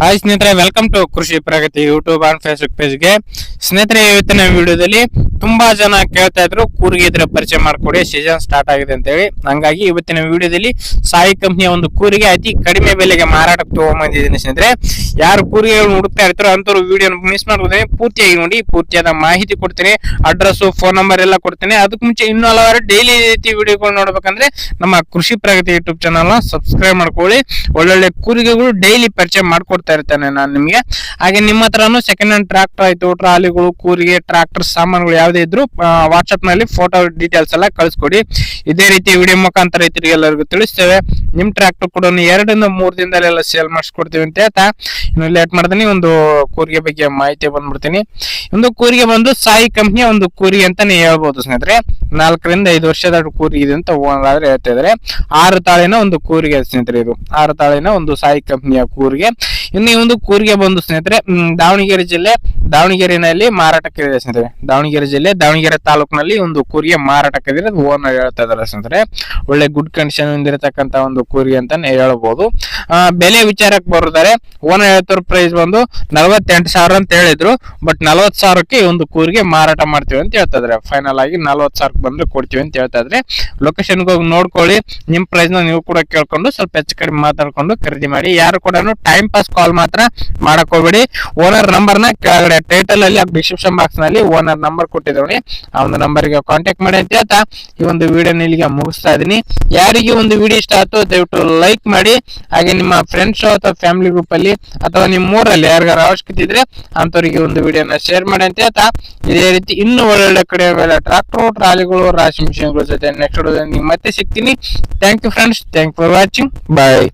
Hi ಸ್ನೇಹಿತರೆ, welcome to ಕೃಷಿ ಪ್ರಗತಿ YouTube and Facebook ಪೇಜ್ಗೆ. ಸ್ನೇಹಿತರೆ, ಇವತ್ತಿನ ವಿಡಿಯೋದಲ್ಲಿ ತುಂಬಾ ಜನ ಕೇಳ್ತಾ ಇದ್ರು ಕೂರಿಗೆ ಇದ್ರೆ ಪರಿಚಯ ಮಾಡ್ಕೊಡಿ, ಸೀಸನ್ ಸ್ಟಾರ್ಟ್ ಆಗಿದೆ ಅಂತ ಹೇಳಿ. ಹಂಗಾಗಿ ಇವತ್ತಿನ ವಿಡಿಯೋದಲ್ಲಿ ಸಾಯಿ ಕಂಪ್ನಿಯ ಒಂದು ಕೂರಿಗೆ ಅತಿ ಕಡಿಮೆ ಬೆಲೆಗೆ ಮಾರಾಟಕ್ಕೆ ತಗೊಂಡ್ಬಂದಿದ್ದೀನಿ. ಸ್ನೇಹಿತರೆ, ಯಾರು ಕೂರಿಗೆಗಳನ್ನು ಹುಡುಕ್ತಾ ಇರ್ತಾರೋ ಅಂತವ್ರು ವಿಡಿಯೋ ಮಿಸ್ ಮಾಡ್ಬೋದೇ, ಪೂರ್ತಿಯಾಗಿ ನೋಡಿ. ಪೂರ್ತಿಯಾದ ಮಾಹಿತಿ ಕೊಡ್ತೀನಿ, ಅಡ್ರೆಸ್, ಫೋನ್ ನಂಬರ್ ಎಲ್ಲ ಕೊಡ್ತೀನಿ. ಅದಕ್ಕೆ ಮುಂಚೆ ಇನ್ನೂ ಹಲವಾರು ಡೈಲಿ ರೀತಿ ವಿಡಿಯೋಗಳು ನೋಡ್ಬೇಕಂದ್ರೆ ನಮ್ಮ ಕೃಷಿ ಪ್ರಗತಿ ಯೂಟ್ಯೂಬ್ ಚಾನಲ್ ನ ಸಬ್ಸ್ಕ್ರೈಬ್ ಮಾಡ್ಕೊಳ್ಳಿ. ಒಳ್ಳೊಳ್ಳೆ ಕೂರಿಗೆಗಳು ಡೈಲಿ ಪರಿಚಯ ಮಾಡ್ಕೊಡ್ತಾ ಇರ್ತಾನೆ ನಾನು ನಿಮಗೆ. ಹಾಗೆ ನಿಮ್ಮ ಹತ್ರನು ಸೆಕೆಂಡ್ ಹ್ಯಾಂಡ್ ಟ್ರಾಕ್ಟರ್ ಆಯ್ತು, ಟ್ರಾಲಿಗಳು, ಕೂರಿಗೆ, ಟ್ರಾಕ್ಟರ್ ಸಾಮಾನುಗಳು ಯಾವುದೇ ಇದ್ರು ವಾಟ್ಸ್ಆಪ್ ನಲ್ಲಿ ಫೋಟೋ ಡೀಟೇಲ್ಸ್ ಎಲ್ಲ ಕಳಿಸ್ಕೊಡಿ. ಇದೇ ರೀತಿ ವಿಡಿಯೋ ಮುಖಾಂತರ ರೈತರಿಗೆ ಎಲ್ಲರಿಗೂ ತಿಳಿಸ್ತೇವೆ. ನಿಮ್ ಟ್ರಾಕ್ಟರ್ ಕೂಡ 2-3 ದಿನದಲ್ಲೆಲ್ಲ ಸೇಲ್ ಮಾಡಿಸ್ಕೊಡ್ತೀವಿ ಅಂತ ಹೇಳ್ತಾ ಇನ್ನು ಲೇಟ್ ಮಾಡ್ತೀನಿ. ಒಂದು ಕೂರಿಗೆ ಬಗ್ಗೆ ಮಾಹಿತಿ ಬಂದ್ಬಿಡ್ತೀನಿ. ಒಂದು ಕೂರಿಗೆ ಬಂದು ಸಾಯಿ ಕಂಪ್ನಿಯ ಒಂದು ಕೂರಿಗೆ ಅಂತಾನೆ ಹೇಳ್ಬೋದು ಸ್ನೇಹಿತರೆ. 4ರಿಂದ 5 ವರ್ಷದ ಕೂರಿಗೆ ಇದೆ ಅಂತ ಓನರ್ ಹೇಳ್ತಾ ಇದಾರೆ. 6 ತಾಳಿನ ಒಂದು ಕೂರಿಗೆ ಸ್ನೇಹಿತರೆ. ಇದು 6 ತಾಳಿನ ಒಂದು ಸಾಯಿ ಕಂಪ್ನಿಯ ಕೂರಿಗೆ. ಇನ್ನು ಈ ಒಂದು ಕೂರಿಗೆ ಬಂದು ಸ್ನೇಹಿತರೆ ದಾವಣಗೆರೆ ಜಿಲ್ಲೆ, ದಾವಣಗೆರೆನಲ್ಲಿ ಮಾರಾಟಕ್ಕೆ ಇದೆ ಸ್ನೇಹಿತರೆ. ದಾವಣಗೆರೆ ಜಿಲ್ಲೆ, ದಾವಣಗೆರೆ ತಾಲೂಕಿನಲ್ಲಿ ಒಂದು ಕೂರಿಗೆ ಮಾರಾಟಕ್ಕೆ ಇದೆ. ಓನರ್ ಹೇಳ್ತಾ ಇದಾರೆ ಸ್ನೇಹಿತರೆ. ಒಳ್ಳೆ ಗುಡ್ ಕಂಡೀಷನ್ ಹೊಂದಿರತಕ್ಕಂತ ಒಂದು ಕೂರಿಗೆ ಅಂತಾನೆ ಹೇಳ್ಬಹುದು. ಬೆಲೆ ವಿಚಾರಕ್ಕೆ ಬರುತ್ತಾರೆ. ಓನರ್ ಹೇಳ್ತಿರೋ ಪ್ರೈಸ್ ಬಂದು 48,000 ಅಂತ ಹೇಳಿದ್ರು. ಬಟ್ 40,000ಕ್ಕೆ ಈ ಒಂದು ಕೂರಿಗೆ ಮಾರಾಟ ಮಾಡ್ತೀವಿ ಅಂತ ಹೇಳ್ತಾ ಇದಾರೆ. ಫೈನಲ್ ಆಗಿ 40,000ಕ್ಕೆ ಬಂದ್ರೆ ಕೊಡ್ತೀವಿ ಅಂತ ಹೇಳ್ತಾ ಇದ್ರೆ. ಲೊಕೇಶನ್ಗೆ ಹೋಗಿ ನೋಡ್ಕೊಳ್ಳಿ. ನಿಮ್ ಪ್ರೈಸ್ ನ ನೀವು ಕೂಡ ಕೇಳ್ಕೊಂಡು ಸ್ವಲ್ಪ ಹೆಚ್ಚು ಕಡಿಮೆ ಮಾತಾಡ್ಕೊಂಡು ಖರೀದಿ ಮಾಡಿ. ಯಾರು ಕೂಡ ಟೈಮ್ ಪಾಸ್ ಕಾಲ್ ಮಾತ್ರ ಮಾಡಕ್ ಹೋಗ್ಬೇಡಿ. ಓನರ್ ನಂಬರ್ ನ ಕೆಳಗಡೆ ಟೈಟಲ್ ಅಲ್ಲಿ ಡಿಸ್ಕ್ರಿಪ್ಷನ್ ಬಾಕ್ಸ್ ನಲ್ಲಿ ಓನರ್ ನಂಬರ್ ಕೊಟ್ಟಿದ್ದೀನಿ. ಆ ಒಂದು ನಂಬರ್ ಗೆ ಕಾಂಟ್ಯಾಕ್ಟ್ ಮಾಡಿ ಅಂತ ಹೇಳ್ತಾ ಈ ಒಂದು ವಿಡಿಯೋ ಇಲ್ಲಿಗೆ ಮುಗಿಸ್ತಾ ಇದೀನಿ. ಯಾರಿಗೆ ಒಂದು ವಿಡಿಯೋ ಇಷ್ಟ ಆಯ್ತು ದಯವಿಟ್ಟು ಲೈಕ್ ಮಾಡಿ. ಹಾಗೆ ನಿಮ್ಮ ಫ್ರೆಂಡ್ಸ್ ಅಥವಾ ಫ್ಯಾಮಿಲಿ ಗ್ರೂಪ್ ಅಲ್ಲಿ ಅಥವಾ ನಿಮ್ಮ ಊರಲ್ಲಿ ಯಾರಿಗಾರ ಅವಶ್ಯಕತೆ ಇದ್ರೆ ಅಂತವರಿಗೆ ಒಂದು ವಿಡಿಯೋನ ಶೇರ್ ಮಾಡಿ ಅಂತ ಹೇಳ್ತಾ ಇದೇ ರೀತಿ ಇನ್ನೂ ಒಳ್ಳೊಳ್ಳೆ ಕಡೆ ಮೇಲೆ ಟ್ರಾಕ್ಟರ್, ಟ್ರಾಲಿಗಳು, ರಾಶಿ ಮಿಷಿನ್ಗಳ ಜೊತೆ ನೆಕ್ಸ್ಟ್ ವಿಡಿಯೋದಲ್ಲಿ ಮತ್ತೆ ಸಿಗ್ತೀನಿ. Thank you friends, thank for watching. Bye.